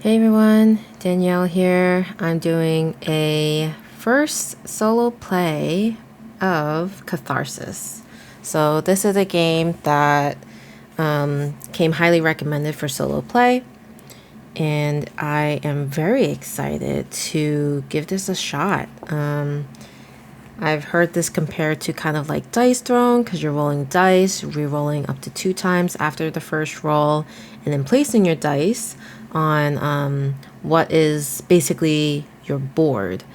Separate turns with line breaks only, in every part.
Hey everyone, Danielle here. I'm doing a first solo play of Catharsis. So this is a game that came highly recommended for solo play, and I am very excited to give this a shot. I've heard this compared to kind of like Dice Throne because you're rolling dice, re-rolling up to 2 times after the first roll, and then placing your dice on what is basically your board,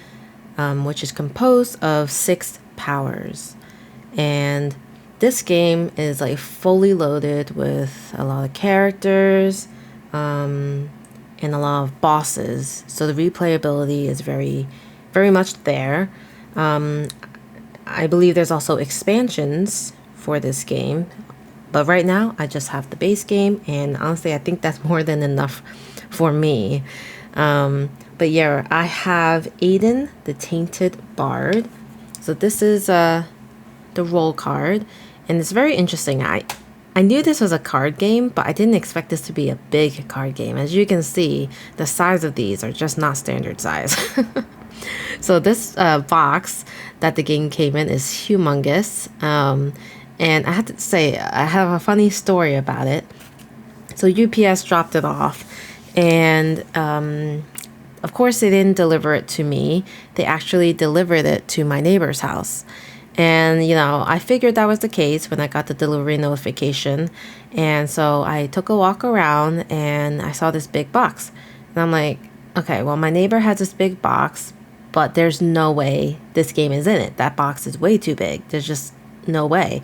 which is composed of 6 powers. And this game is like fully loaded with a lot of characters and a lot of bosses. So the replayability is very, very much there. I believe there's also expansions for this game, but right now I just have the base game, and honestly I think that's more than enough for me. But yeah, I have Aiden, the Tainted Bard. So this is the roll card, and it's very interesting. I knew this was a card game, but I didn't expect this to be a big card game. As you can see, the size of these are just not standard size. So this box that the game came in is humongous. And I have to say, I have a funny story about it. So UPS dropped it off, and of course they didn't deliver it to me. They actually delivered it to my neighbor's house. And, you know, I figured that was the case when I got the delivery notification. And so I took a walk around and I saw this big box. And I'm like, okay, well, my neighbor has this big box, but there's no way this game is in it. That box is way too big. There's just no way.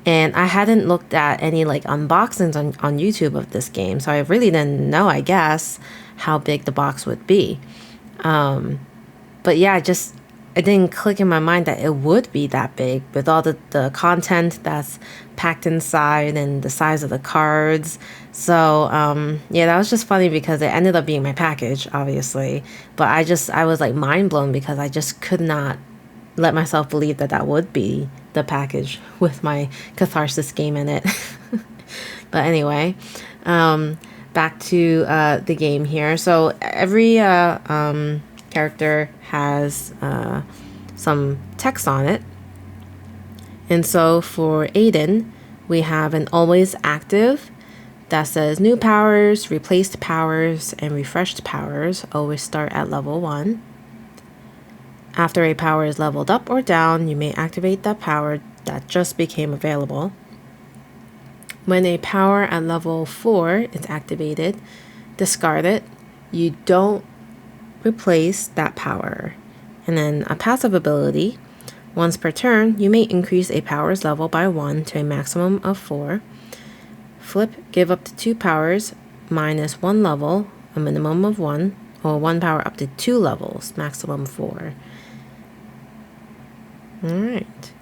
And I hadn't looked at any like unboxings on YouTube of this game, so I really didn't know, I guess, how big the box would be. But yeah, it didn't click in my mind that it would be that big with all the content that's packed inside and the size of the cards. So yeah, that was just funny because it ended up being my package, obviously. But I was like mind blown because I just could not let myself believe that that would be the package with my Catharsis game in it. But anyway, back to the game here. So every character has some text on it. And so for Aiden, we have an always active that says new powers, replaced powers, and refreshed powers always start at level 1. After a power is leveled up or down, you may activate that power that just became available. When a power at level 4 is activated, discard it. You don't replace that power. And then a passive ability. Once per turn, you may increase a power's level by 1 to a maximum of 4. Flip, give up to 2 powers, minus 1 level, a minimum of 1, or 1 power up to 2 levels, maximum 4. Alright.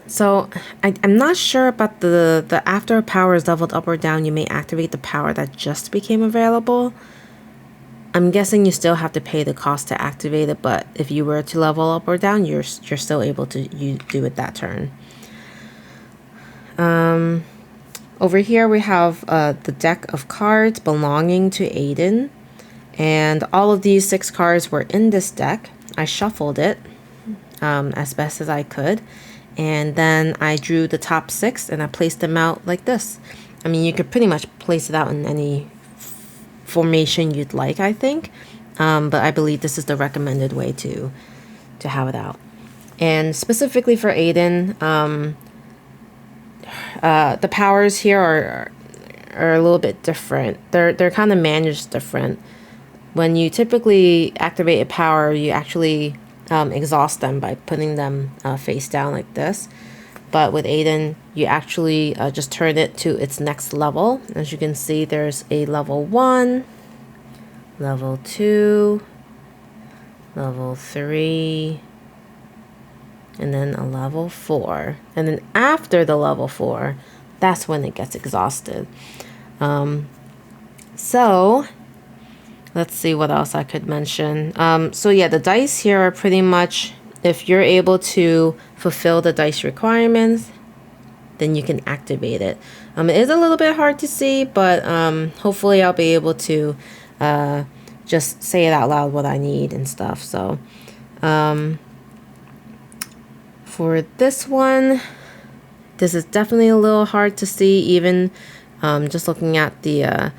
So I'm not sure about the after a power is leveled up or down, you may activate the power that just became available. I'm guessing you still have to pay the cost to activate it, but if you were to level up or down, you're still able to do it that turn. Over here we have the deck of cards belonging to Aiden, and all of these 6 cards were in this deck. I shuffled it as best as I could, and then I drew the top 6 and I placed them out like this. I mean, you could pretty much place it out in any formation you'd like, I think, but I believe this is the recommended way to have it out. And specifically for Aiden, the powers here are a little bit different. They're kind of managed different. When you typically activate a power, you actually exhaust them by putting them face down like this. But with Aiden, you actually just turn it to its next level. As you can see, there's a level 1, level 2, level 3, and then a level 4. And then after the level 4, that's when it gets exhausted. So let's see what else I could mention. So yeah, the dice here are pretty much, if you're able to fulfill the dice requirements, then you can activate it. It is a little bit hard to see, but hopefully I'll be able to just say it out loud what I need and stuff. So for this one, this is definitely a little hard to see, even just looking at the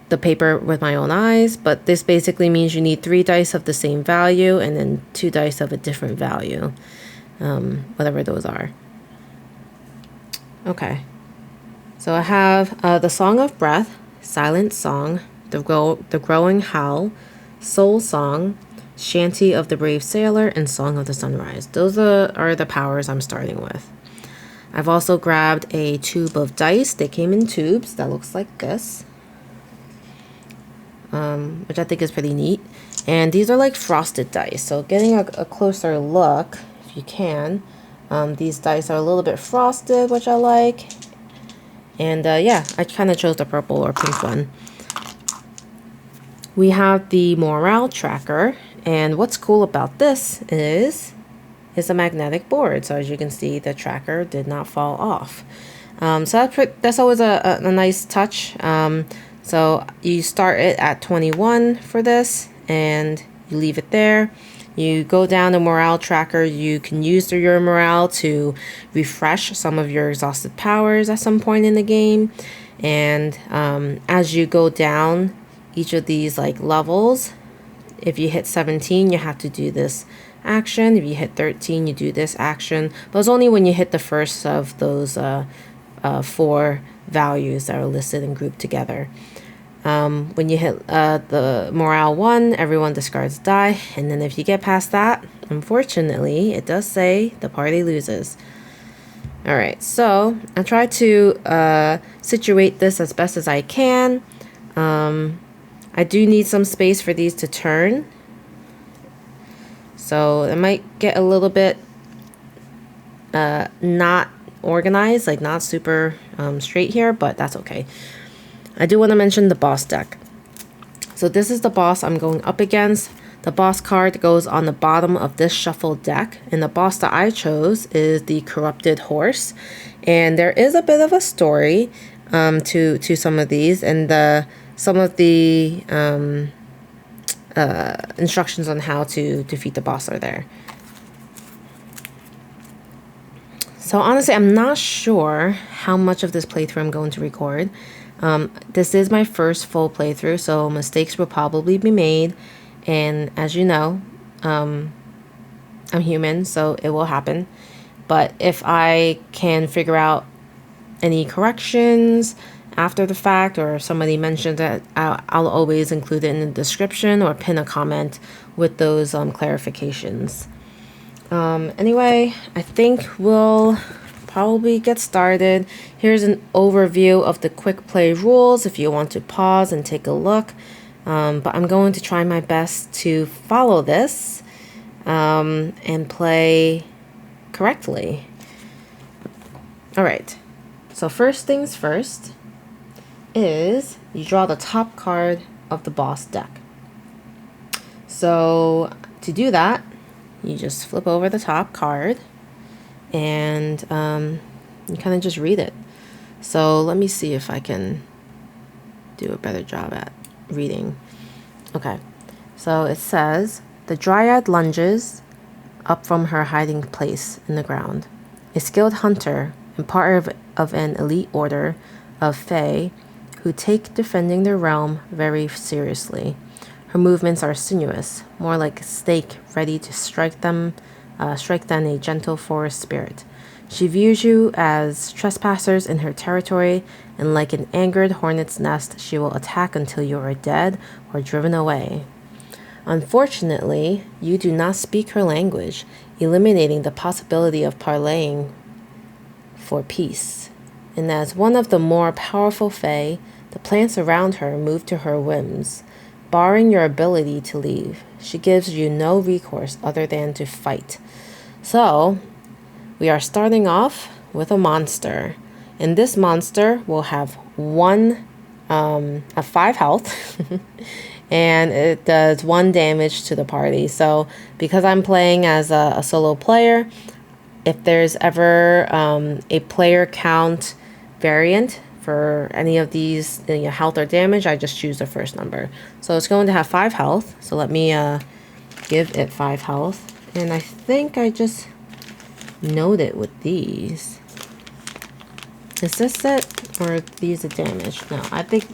the paper with my own eyes. But this basically means you need 3 dice of the same value and then 2 dice of a different value, whatever those are. Okay, so I have the Song of Breath, Silent Song, the Growing Howl, Soul Song, Shanty of the Brave Sailor, and Song of the Sunrise. Those are the powers I'm starting with. I've also grabbed a tube of dice. They came in tubes that looks like this, which I think is pretty neat. And these are like frosted dice. So getting a closer look, if you can, these dice are a little bit frosted, which I like. And yeah, I kind of chose the purple or pink one. We have the morale tracker. And what's cool about this is it's a magnetic board. So as you can see, the tracker did not fall off. So that's always a nice touch. So you start it at 21 for this, and you leave it there. You go down the morale tracker. You can use your morale to refresh some of your exhausted powers at some point in the game. And as you go down each of these like levels, if you hit 17, you have to do this action. If you hit 13, you do this action. But it's only when you hit the first of those 4 values that are listed and grouped together. When you hit the morale 1, everyone discards a die. And then if you get past that, unfortunately, it does say the party loses. Alright, so I try to situate this as best as I can. I do need some space for these to turn. So it might get a little bit not organized, like not super straight here, but that's okay. I do want to mention the boss deck. So this is the boss I'm going up against. The boss card goes on the bottom of this shuffled deck, and the boss that I chose is the Corrupted Horse. And there is a bit of a story to some of these, and some of the instructions on how to defeat the boss are there. So honestly, I'm not sure how much of this playthrough I'm going to record. This is my first full playthrough, so mistakes will probably be made. And as you know, I'm human, so it will happen. But if I can figure out any corrections after the fact, or if somebody mentioned that, I'll always include it in the description or pin a comment with those clarifications. Anyway, I think we'll probably get started. Here's an overview of the quick play rules if you want to pause and take a look. But I'm going to try my best to follow this and play correctly. All right, so first things first is you draw the top card of the boss deck. So to do that, you just flip over the top card and you kind of just read it. So let me see if I can do a better job at reading. Okay, so it says, the Dryad lunges up from her hiding place in the ground. A skilled hunter and part of an elite order of Fae who take defending their realm very seriously. Her movements are sinuous, more like a snake ready to strike than a gentle forest spirit. She views you as trespassers in her territory, and like an angered hornet's nest, she will attack until you are dead or driven away. Unfortunately, you do not speak her language, eliminating the possibility of parleying for peace. And as one of the more powerful Fae, the plants around her move to her whims, barring your ability to leave. She gives you no recourse other than to fight. So, we are starting off with a monster. And this monster will have a 5 health. And it does 1 damage to the party. So, because I'm playing as a solo player, if there's ever a player count variant for any of these health or damage, I just choose the first number. So it's going to have 5 health. So let me give it 5 health. And I think I just note it with these. Is this it? Or are these the damage? No, I think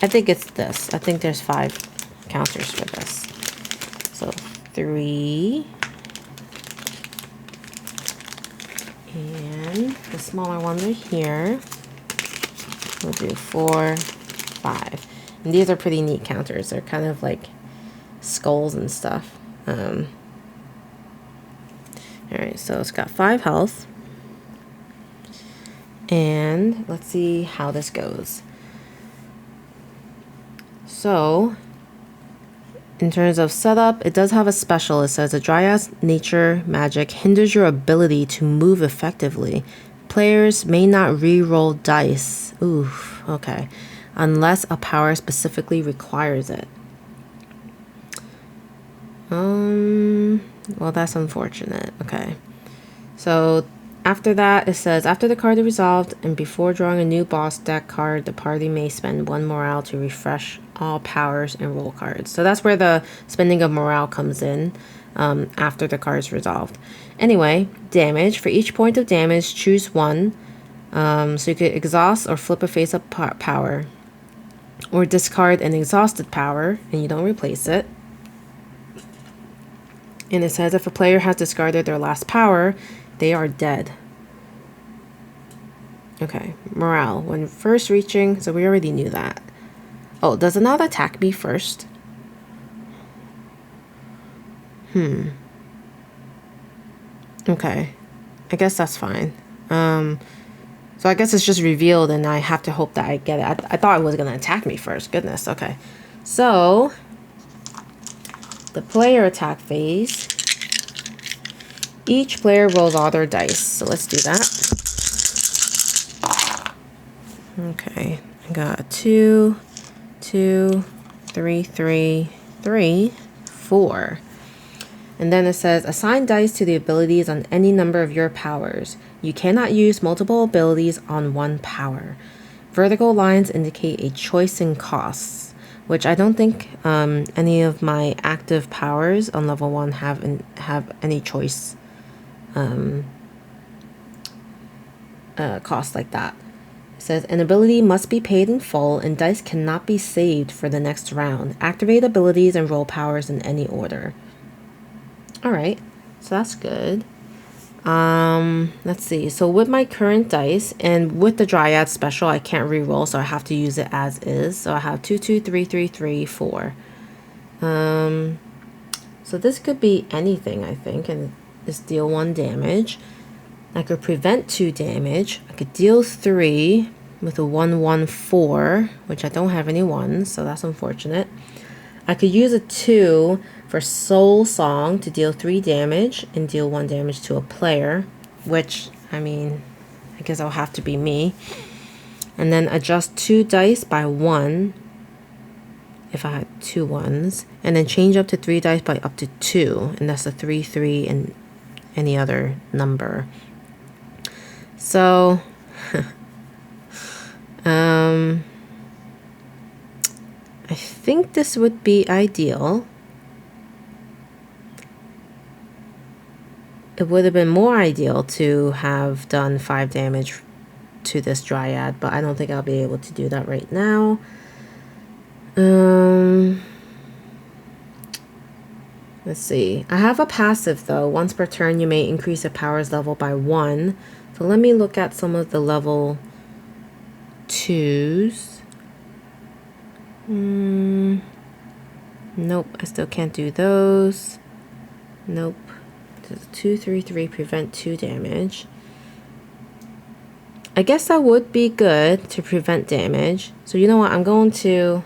it's this. I think there's 5 counters for this. So 3. And the smaller ones are here. We'll do 4, 5. And these are pretty neat counters. They're kind of like skulls and stuff. Alright, so it's got 5 health. And let's see how this goes. So, in terms of setup, it does have a special. It says a Dryad's nature magic hinders your ability to move effectively. Players may not re-roll dice. Oof, okay. Unless a power specifically requires it. Well, that's unfortunate. Okay. So, after that, it says, after the card is resolved and before drawing a new boss deck card, the party may spend 1 morale to refresh all powers and roll cards. So that's where the spending of morale comes in after the card is resolved. Anyway, damage. For each point of damage, choose 1. So you could exhaust or flip a face-up power. Or discard an exhausted power and you don't replace it. And it says if a player has discarded their last power, they are dead. Okay, morale. When first reaching, so we already knew that. Oh, does it not attack me first? Okay, I guess that's fine. So I guess it's just revealed and I have to hope that I get it. I thought it was going to attack me first. Goodness, okay. So, the player attack phase. Each player rolls all their dice. So let's do that. Okay, I got 2, 2, 3, 3, 3, 4. And then it says, assign dice to the abilities on any number of your powers. You cannot use multiple abilities on one power. Vertical lines indicate a choice in costs, which I don't think any of my active powers on level 1 have any choice cost like that. It says, an ability must be paid in full and dice cannot be saved for the next round. Activate abilities and roll powers in any order. Alright, so that's good. Let's see. So with my current dice and with the Dryad special, I can't re-roll, so I have to use it as is. So I have 2, 2, 3, 3, 3, 4. So this could be anything, I think, and it's deal 1 damage. I could prevent 2 damage. I could deal 3 with a 1, 1, 4, which I don't have any 1s, so that's unfortunate. I could use a 2 for Soul Song to deal 3 damage and deal 1 damage to a player, which, I mean, I guess I'll have to be me. And then adjust 2 dice by 1 if I had 2 1s, and then change up to 3 dice by up to 2, and that's a 3, 3, and any other number. So, I think this would be ideal. It would have been more ideal to have done 5 damage to this Dryad, but I don't think I'll be able to do that right now. Let's see. I have a passive though. Once per turn, you may increase a power's level by 1. So let me look at some of the level 2s. Nope, I still can't do those. Nope. 2, 3, 3, prevent 2 damage. I guess that would be good to prevent damage. So you know what, I'm going to...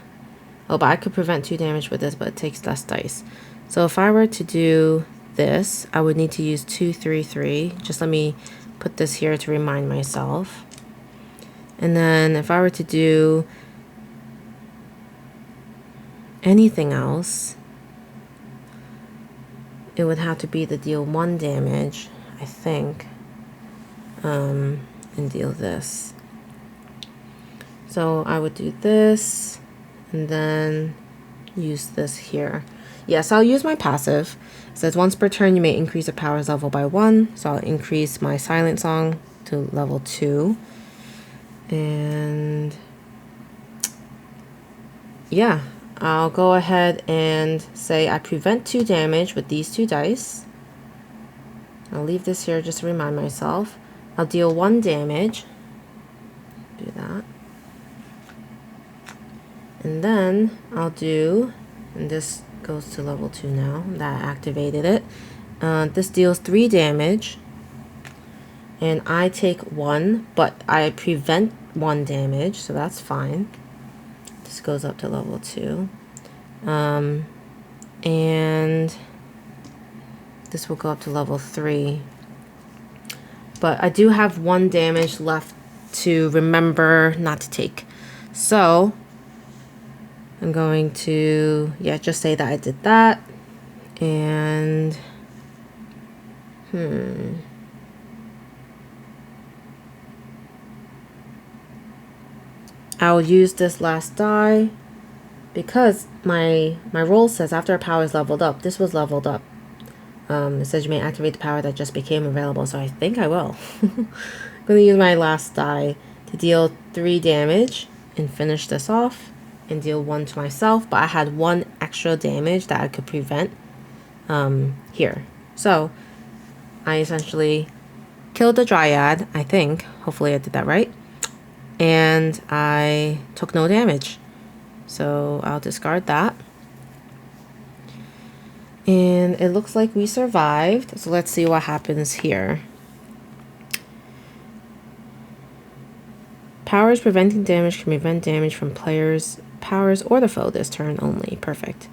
Oh, but I could prevent 2 damage with this, but it takes less dice. So if I were to do this, I would need to use 2, 3, 3. Just let me put this here to remind myself. And then if I were to do anything else, it would have to be the deal 1 damage. I think, and deal this. So I would do this and then use this here. Yes, I'll use my passive. It says once per turn you may increase a powers level by 1. So I'll increase my silent song to level 2. And yeah, I'll go ahead and say I prevent 2 damage with these 2 dice. I'll leave this here just to remind myself. I'll deal 1 damage. Do that. And then I'll do, and this goes to level 2 now, that activated it. This deals 3 damage. And I take 1, but I prevent 1 damage, so that's fine. This goes up to level 2. And this will go up to level 3. But I do have 1 damage left to remember not to take. So I'm going to, just say that I did that. And, I'll use this last die because my roll says after a power is leveled up. This was leveled up. It says you may activate the power that just became available, so I think I will. I'm going to use my last die to deal 3 damage and finish this off and deal 1 to myself, but I had 1 extra damage that I could prevent here. So I essentially killed the Dryad, I think. Hopefully I did that right. And I took no damage. So I'll discard that. And it looks like we survived. So let's see what happens here. Powers preventing damage can prevent damage from players' powers or the foe this turn only. Perfect.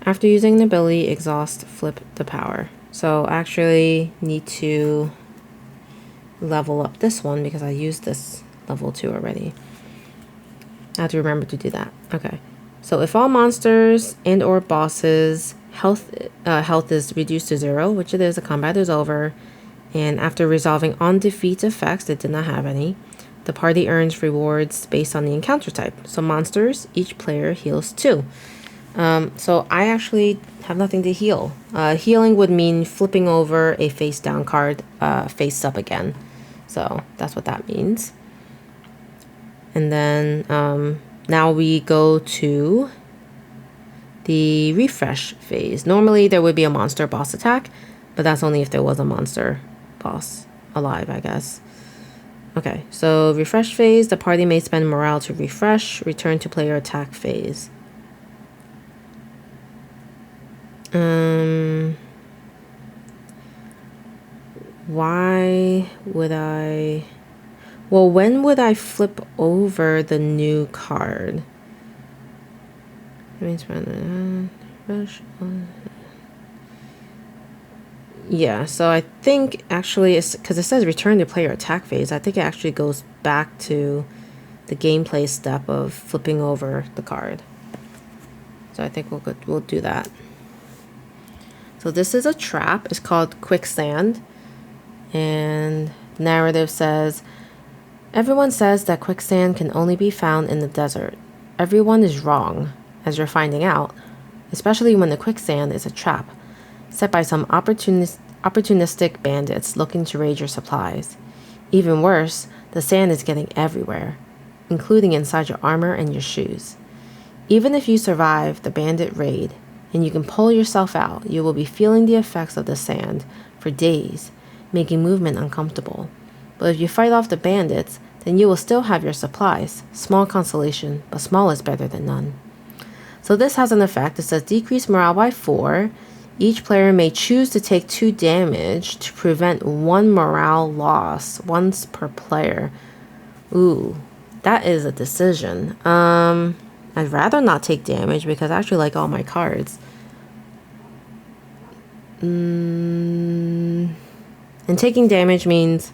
After using the ability, exhaust, flip the power. So I actually need to level up this one because I used this level 2 already. I have to remember to do that. Okay. So if all monsters and or bosses health is reduced to 0, which it is, the combat is over, and after resolving on defeat effects, it did not have any, the party earns rewards based on the encounter type. So monsters, each player heals 2. So I actually have nothing to heal. Healing would mean flipping over a face down card face up again. So that's what that means. And then now we go to the refresh phase. Normally there would be a monster boss attack, but that's only if there was a monster boss alive, I guess. Okay, so refresh phase, the party may spend morale to refresh, return to player attack phase. Why would I... Well, when would I flip over the new card? Yeah, so I think actually it's because it says return to player attack phase. I think it actually goes back to the gameplay step of flipping over the card. So I think we'll do that. So this is a trap. It's called Quicksand. And narrative says, everyone says that quicksand can only be found in the desert. Everyone is wrong, as you're finding out, especially when the quicksand is a trap set by some opportunistic bandits looking to raid your supplies. Even worse, the sand is getting everywhere, including inside your armor and your shoes. Even if you survive the bandit raid and you can pull yourself out, you will be feeling the effects of the sand for days, making movement uncomfortable. But if you fight off the bandits, then you will still have your supplies. Small consolation, but small is better than none. So this has an effect. It says decrease morale by 4. Each player may choose to take 2 damage to prevent 1 morale loss once per player. Ooh, that is a decision. I'd rather not take damage because I actually like all my cards. And taking damage means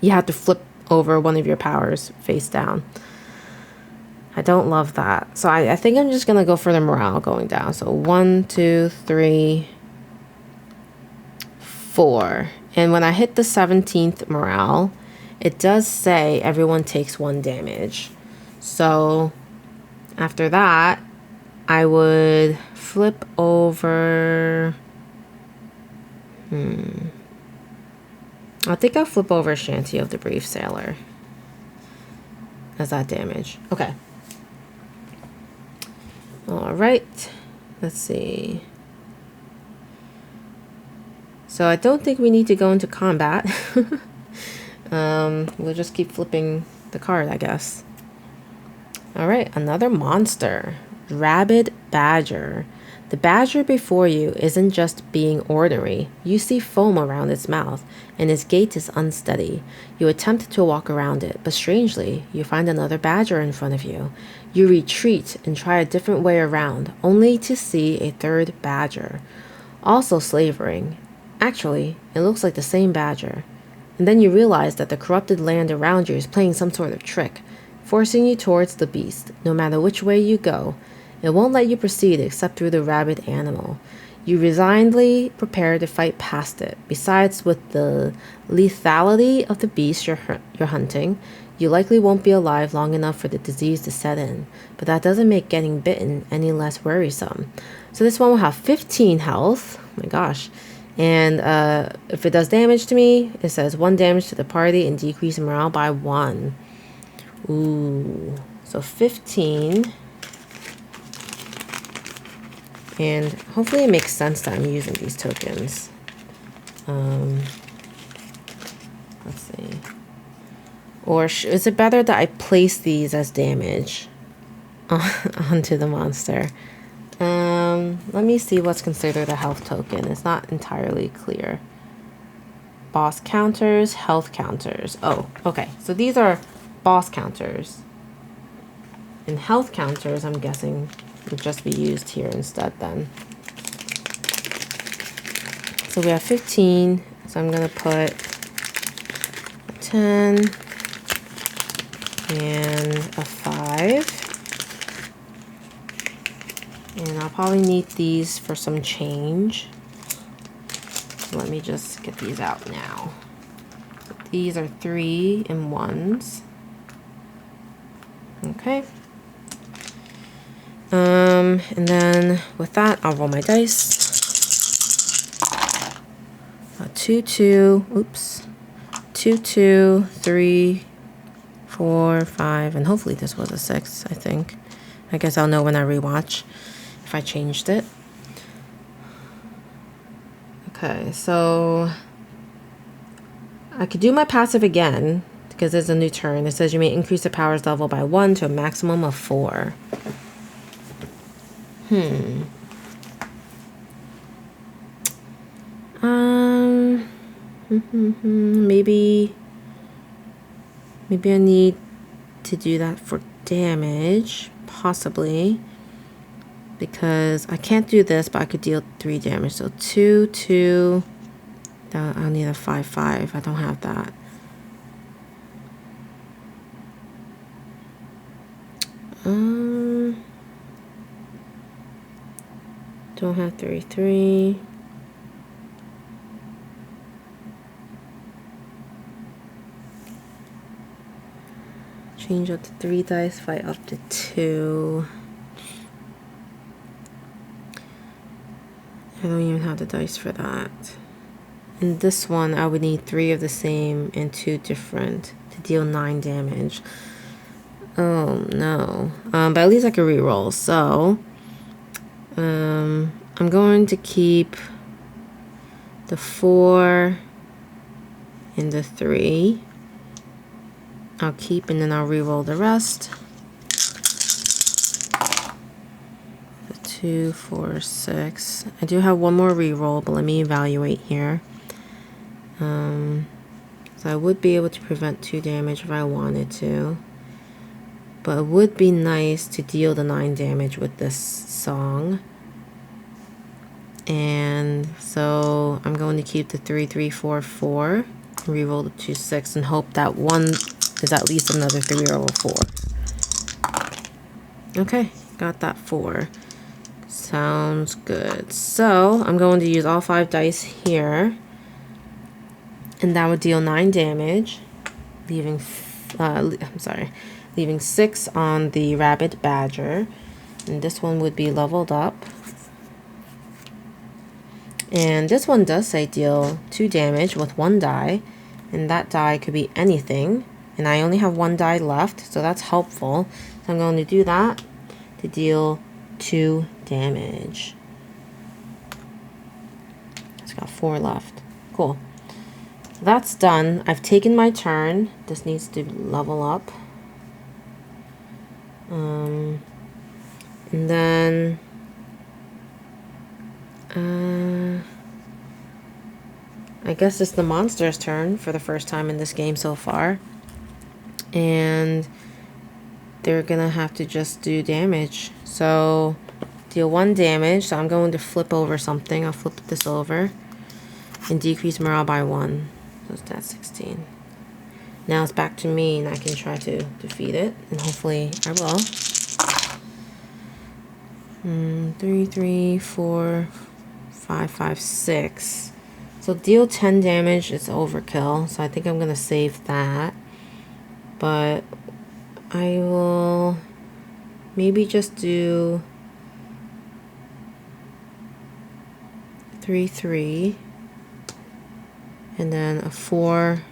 you have to flip over one of your powers face down. I don't love that. So I think I'm just going to go for the morale going down. So 1, 2, 3, 4. And when I hit the 17th morale, it does say everyone takes 1 damage. So after that, I would flip over... I think I'll flip over Shanty of the Brief Sailor as that damage. Okay. Alright. Let's see. So I don't think we need to go into combat. We'll just keep flipping the card, I guess. Alright, another monster. Rabid Badger. The badger before you isn't just being ordinary. You see foam around its mouth, and its gait is unsteady. You attempt to walk around it, but strangely, you find another badger in front of you. You retreat and try a different way around, only to see a third badger, also slavering. Actually, it looks like the same badger. And then you realize that the corrupted land around you is playing some sort of trick, forcing you towards the beast, no matter which way you go. It won't let you proceed except through the rabid animal. You resignedly prepare to fight past it. Besides, with the lethality of the beast you're hunting, you likely won't be alive long enough for the disease to set in. But that doesn't make getting bitten any less worrisome. So this one will have 15 health. Oh my gosh. And if it does damage to me, it says 1 damage to the party and decrease morale by 1. Ooh. So 15. And hopefully it makes sense that I'm using these tokens. Let's see. Or is it better that I place these as damage onto the monster? Let me see what's considered a health token. It's not entirely clear. Boss counters, health counters. Oh, okay. So these are boss counters. And health counters, I'm guessing, would just be used here instead then. So we have 15. So I'm going to put a 10 and a 5. And I'll probably need these for some change. So let me just get these out now. So these are 3 and 1s. Okay. And then with that, I'll roll my dice. 2, 2, oops. 2, 2, 3, 4, 5, and hopefully this was a 6, I think. I guess I'll know when I rewatch if I changed it. Okay, so I could do my passive again because there's a new turn. It says you may increase the powers level by 1 to a maximum of 4. Maybe I need to do that for damage, possibly, because I can't do this, but I could deal 3 damage. So 2, 2. I'll need a 5, 5. I don't have that. Don't have 3, 3. Change up to 3 dice, fight up to 2. I don't even have the dice for that. In this one, I would need 3 of the same and 2 different to deal 9 damage. Oh no. But at least I can reroll. So, I'm going to keep the 4 and the 3. I'll keep and then I'll reroll the rest. 2, 4, 6. I do have one more reroll, but let me evaluate here. So I would be able to prevent 2 damage if I wanted to. But it would be nice to deal the 9 damage with this song. And so I'm going to keep the 3, 3, 4, 4. Reroll the 2, 6 and hope that 1 is at least another 3 or a 4. Okay, got that 4. Sounds good. So I'm going to use all 5 dice here. And that would deal 9 damage, leaving, leaving 6 on the rabbit badger. And this one would be leveled up. And this one does say deal 2 damage with 1 die. And that die could be anything. And I only have 1 die left, so that's helpful. So I'm going to do that to deal 2 damage. It's got 4 left. Cool. That's done. I've taken my turn. This needs to level up. And then I guess it's the monster's turn for the first time in this game so far. And they're gonna have to just do damage. So deal 1 damage. So I'm going to flip over something. I'll flip this over and decrease morale by 1. So that's 16. Now it's back to me and I can try to defeat it. And hopefully I will. 3, 3, 4, 5, 5, 6. So deal 10 damage is overkill. So I think I'm going to save that. But I will maybe just do 3, 3. And then a 4.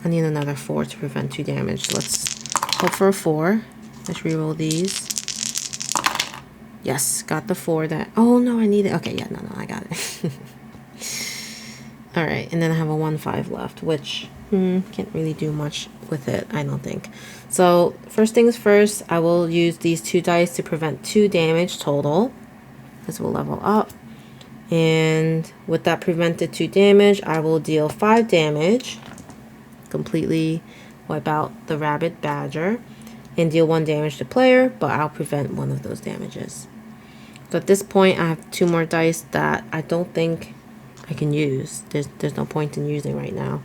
I need another 4 to prevent 2 damage. Let's hope for a 4. Let's reroll these. Yes, got the 4 that... Oh, no, I need it. Okay, yeah, no, I got it. Alright, and then I have a 1, 5 left, which can't really do much with it, I don't think. So, first things first, I will use these 2 dice to prevent 2 damage total. This will level up. And with that prevented 2 damage, I will deal 5 damage. Completely wipe out the rabbit badger. And deal 1 damage to player, but I'll prevent 1 of those damages. So at this point, I have 2 more dice that I don't think I can use. There's no point in using right now.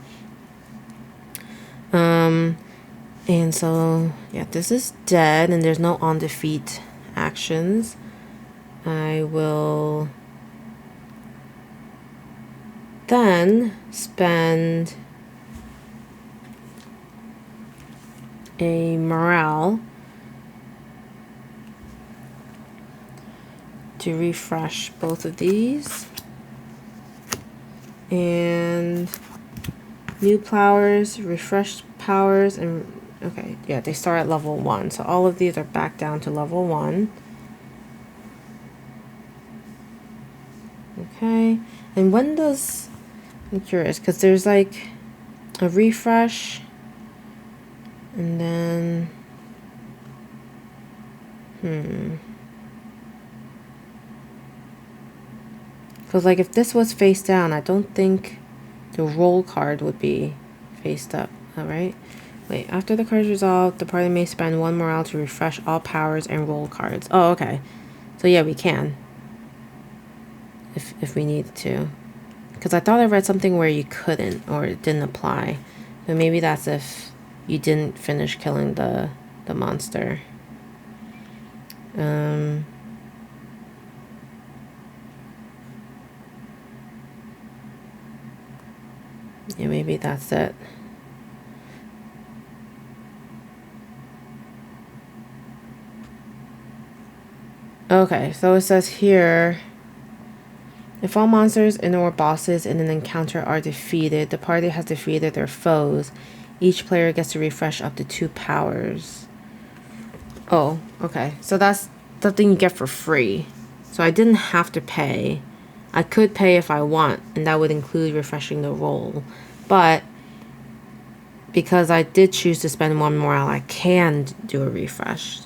And so, yeah, this is dead, and there's no on defeat actions. I will then spend a morale to refresh both of these. And new powers, refreshed powers, and okay, yeah, they start at level 1. So all of these are back down to level 1. Okay, and when does, I'm curious, because there's like a refresh, and then, because like if this was face down, I don't think the roll card would be faced up. Alright. Wait, after the card is resolved, the party may spend 1 morale to refresh all powers and roll cards. Oh, okay. So yeah, we can. If we needed to. Because I thought I read something where you couldn't, or it didn't apply. But maybe that's if you didn't finish killing the monster. Yeah, maybe that's it. Okay, so it says here, if all monsters and or bosses in an encounter are defeated, the party has defeated their foes. Each player gets to refresh up to 2 powers. Oh, okay. So that's something you get for free. So I didn't have to pay. I could pay if I want, and that would include refreshing the roll. But because I did choose to spend 1 morale, I can do a refresh.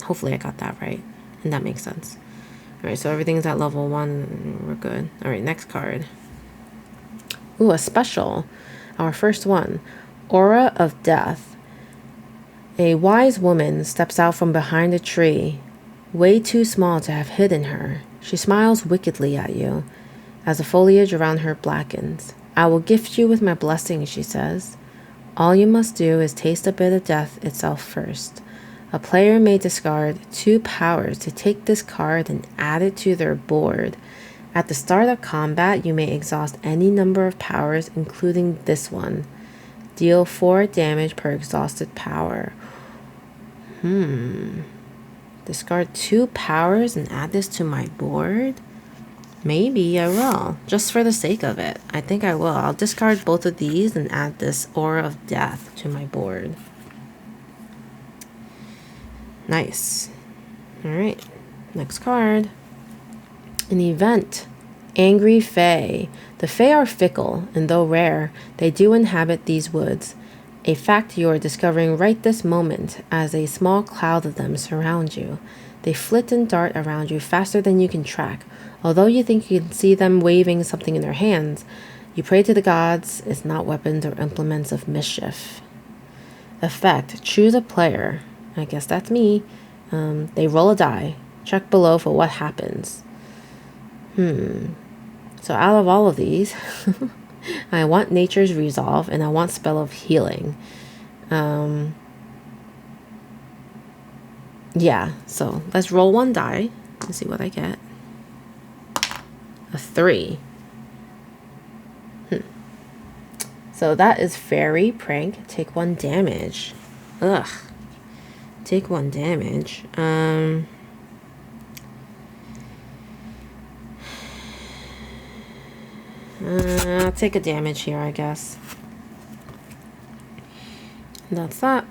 Hopefully I got that right. And that makes sense. Alright, so everything's at level 1. We're good. Alright, next card. Ooh, a special. Our first one. Aura of Death. A wise woman steps out from behind a tree, way too small to have hidden her. She smiles wickedly at you as the foliage around her blackens. I will gift you with my blessing, she says. All you must do is taste a bit of death itself first. A player may discard 2 powers to take this card and add it to their board. At the start of combat, you may exhaust any number of powers, including this one. Deal 4 damage per exhausted power. Discard 2 powers and add this to my board? Maybe I will, just for the sake of it. I think I will. I'll discard both of these and add this Aura of Death to my board. Nice. Alright, next card. An event. Angry Fae. The Fae are fickle, and though rare, they do inhabit these woods. A fact you are discovering right this moment as a small cloud of them surround you. They flit and dart around you faster than you can track. Although you think you can see them waving something in their hands, you pray to the gods. It's not weapons or implements of mischief. Effect. Choose a player. I guess that's me. They roll a die. Check below for what happens. So out of all of these, I want Nature's Resolve and I want Spell of Healing. Yeah, so let's roll one die and see what I get. A 3. So that is Fairy Prank. Take 1 damage. Ugh. Take 1 damage. I'll take a damage here, I guess. That's that.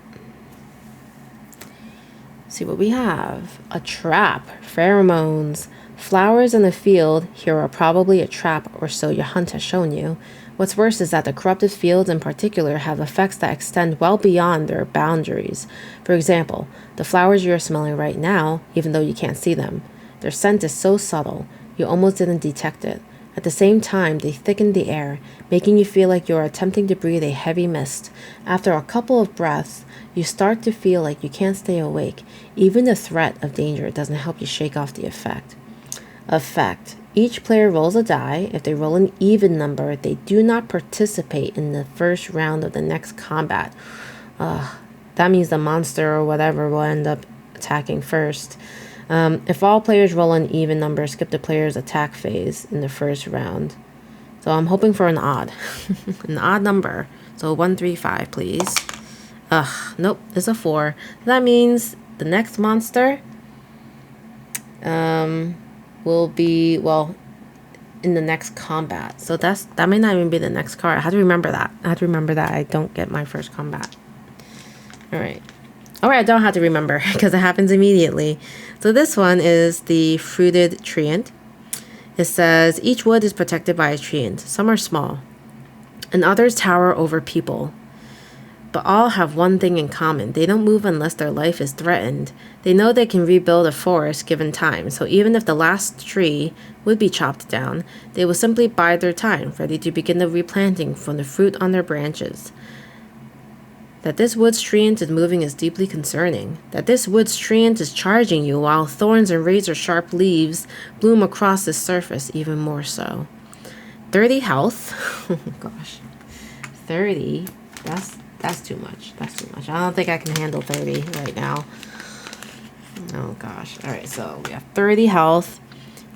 See what we have. A trap. Pheromones. Flowers in the field here are probably a trap, or so your hunt has shown you. What's worse is that the corrupted fields in particular have effects that extend well beyond their boundaries. For example, the flowers you are smelling right now, even though you can't see them, their scent is so subtle, you almost didn't detect it. At the same time, they thicken the air, making you feel like you are attempting to breathe a heavy mist. After a couple of breaths, you start to feel like you can't stay awake. Even the threat of danger doesn't help you shake off the effect. Effect. Each player rolls a die. If they roll an even number, they do not participate in the first round of the next combat. That means the monster or whatever will end up attacking first. If all players roll an even number, skip the player's attack phase in the first round. So I'm hoping for an odd. An odd number. So 1, 3, 5, please. Nope, it's a 4. That means the next monster will be, well, in the next combat. So that may not even be the next card. I have to remember that. I don't get my first combat. Alright. Alright, I don't have to remember because it happens immediately. So this one is the Fruited Treant. It says, each wood is protected by a treant. Some are small, and others tower over people. But all have one thing in common. They don't move unless their life is threatened. They know they can rebuild a forest given time, so even if the last tree would be chopped down, they will simply bide their time, ready to begin the replanting from the fruit on their branches. That this wood's treant is moving is deeply concerning. That this wood's treant is charging you while thorns and razor-sharp leaves bloom across the surface, even more so. 30 health. Oh gosh. 30. That's too much. That's too much. I don't think I can handle 30 right now. Oh gosh. Alright, so we have 30 health.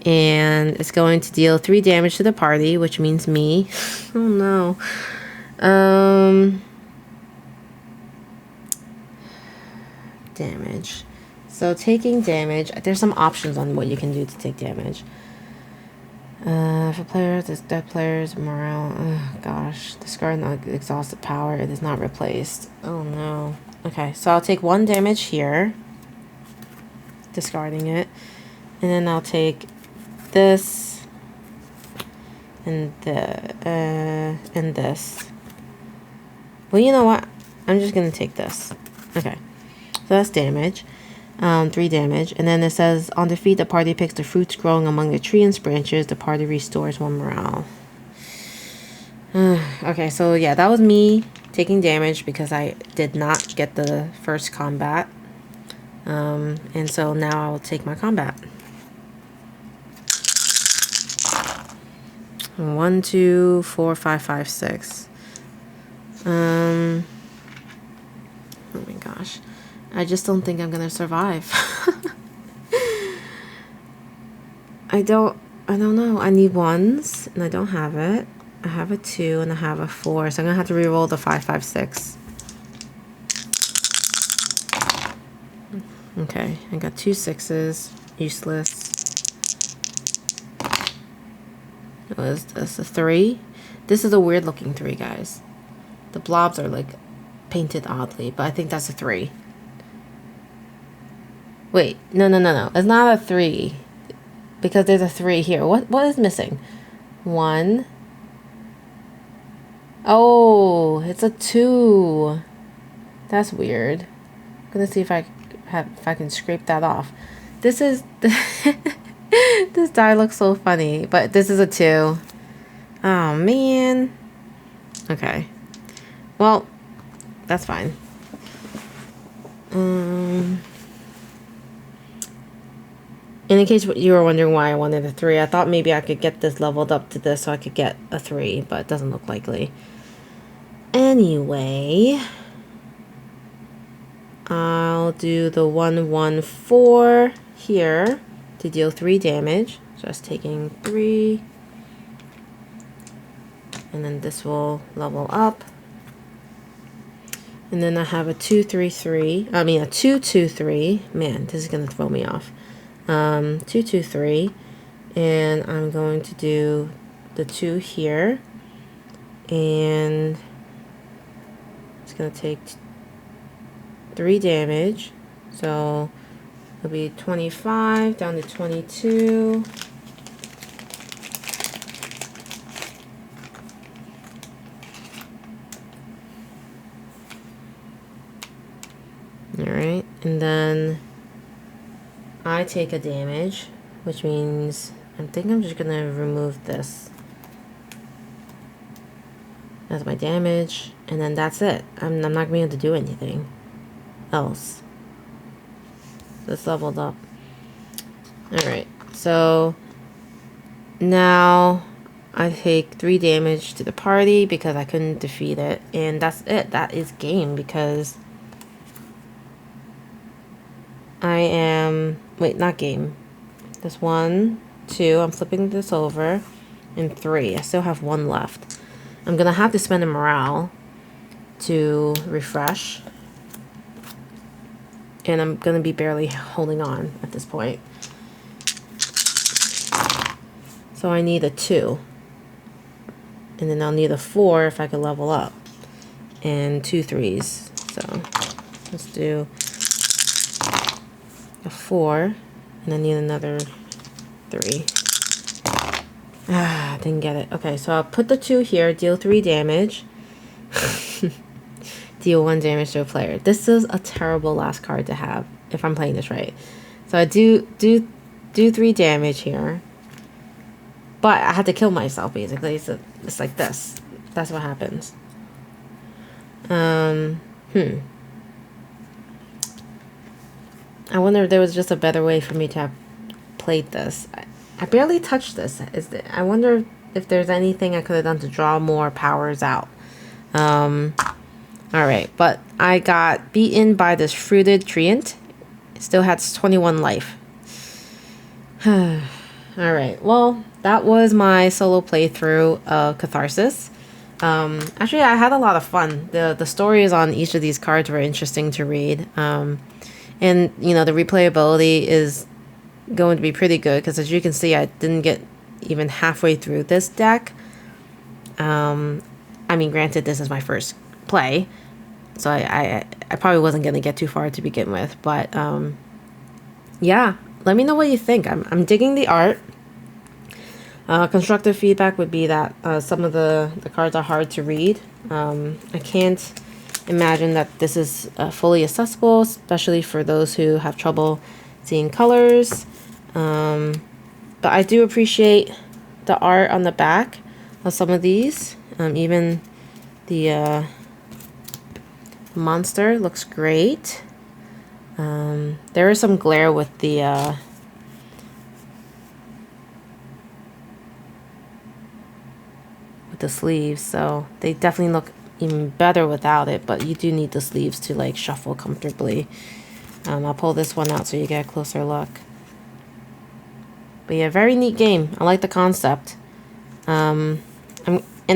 And it's going to deal 3 damage to the party, which means me. Oh no. Damage. So taking damage, there's some options on what you can do to take damage. For players, it's dead players, morale. Oh gosh, discard an exhausted power. It is not replaced. Oh no. Okay, so I'll take 1 damage here, discarding it, and then I'll take this and this. Well, you know what? I'm just gonna take this. Okay. So that's damage. 3 damage. And then it says, on defeat, the party picks the fruits growing among the tree's branches. The party restores 1 morale. Okay, so yeah, that was me taking damage because I did not get the first combat. And so now I will take my combat. 1, 2, 4, 5, 5, 6. Oh my gosh. I just don't think I'm gonna survive. I don't I don't know. I need ones, and I don't have it. I have a 2 and I have a 4, so I'm gonna have to re-roll the 5, 5, 6. Okay, I got 2 6s. Useless. What is this? A 3? This is a weird looking 3, guys. The blobs are like painted oddly, but I think that's a 3. Wait, no. It's not a 3. Because there's a 3 here. What is missing? 1. Oh, it's a 2. That's weird. I'm gonna see if I can scrape that off. This is this die looks so funny, but this is a 2. Oh man. Okay. Well, that's fine. In case you were wondering why I wanted a 3, I thought maybe I could get this leveled up to this so I could get a 3, but it doesn't look likely. Anyway, I'll do the 1, 1, 4 here to deal 3 damage. Just taking 3. And then this will level up. And then I have a 2, 3, 3. I mean a 2, 2, 3. Man, this is gonna throw me off. 2, 2, 3. And I'm going to do the 2 here. And it's gonna take 3 damage. So it'll be 25 down to 22. Alright, and then I take a damage, which means I think I'm just gonna remove this. That's my damage, and then that's it. I'm not gonna be able to do anything else. This leveled up. Alright, so now I take 3 damage to the party because I couldn't defeat it, and that's it. That is game because I am, wait, not game. This 1, 2, I'm flipping this over, and 3. I still have 1 left. I'm gonna have to spend a morale to refresh. And I'm gonna be barely holding on at this point. So I need a 2. And then I'll need a 4 if I could level up. And 2 3s. So let's do a 4, and I need another 3. Ah, didn't get it. Okay, so I'll put the 2 here, deal 3 damage. Deal 1 damage to a player. This is a terrible last card to have, if I'm playing this right. So I do 3 damage here. But I had to kill myself, basically. So it's like this. That's what happens. I wonder if there was just a better way for me to have played this. I barely touched this. I wonder if there's anything I could have done to draw more powers out. Alright, but I got beaten by this fruited treant. It still has 21 life. Alright, well, that was my solo playthrough of Catharsis. Actually, I had a lot of fun. The stories on each of these cards were interesting to read. And, you know, the replayability is going to be pretty good because, as you can see, I didn't get even halfway through this deck. I mean, granted, this is my first play, so I probably wasn't going to get too far to begin with. But, yeah, let me know what you think. I'm digging the art. Constructive feedback would be that some of the cards are hard to read. I can't imagine that this is fully accessible, especially for those who have trouble seeing colors. But I do appreciate the art on the back of some of these. Even the monster looks great. There is some glare with the sleeves, so they definitely look even better without it, but you do need the sleeves to like shuffle comfortably. I'll pull this one out so you get a closer look. But yeah, very neat game. I like the concept. And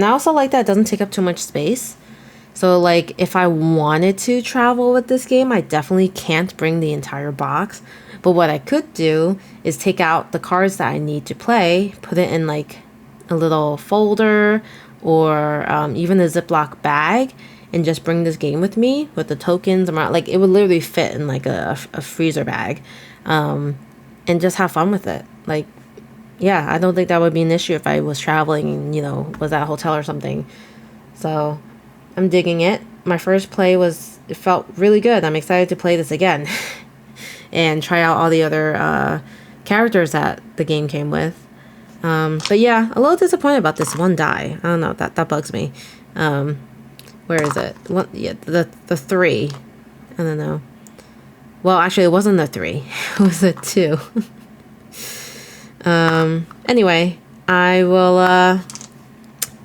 I also like that it doesn't take up too much space. So like if I wanted to travel with this game, I definitely can't bring the entire box. But what I could do is take out the cards that I need to play, put it in like a little folder or even a Ziploc bag, and just bring this game with me with the tokens. Like it would literally fit in like a freezer bag, and just have fun with it. Like, yeah, I don't think that would be an issue if I was traveling and, you know, was at a hotel or something. So I'm digging it. My first play it felt really good. I'm excited to play this again and try out all the other characters that the game came with. But yeah, a little disappointed about this one die. I don't know, that bugs me. Where is it? What? Yeah, the 3. I don't know. Well, actually, it wasn't the 3. It was a 2. Anyway, I will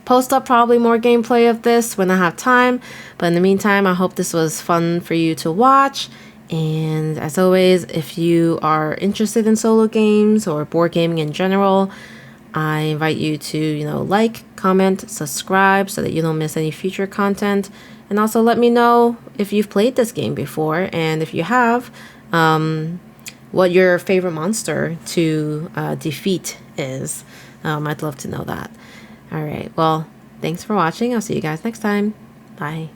post up probably more gameplay of this when I have time. But in the meantime, I hope this was fun for you to watch. And as always, if you are interested in solo games or board gaming in general, I invite you to, you know, like, comment, subscribe so that you don't miss any future content. And also let me know if you've played this game before, and if you have, what your favorite monster to defeat is. I'd love to know that. All right, well, thanks for watching. I'll see you guys next time. Bye.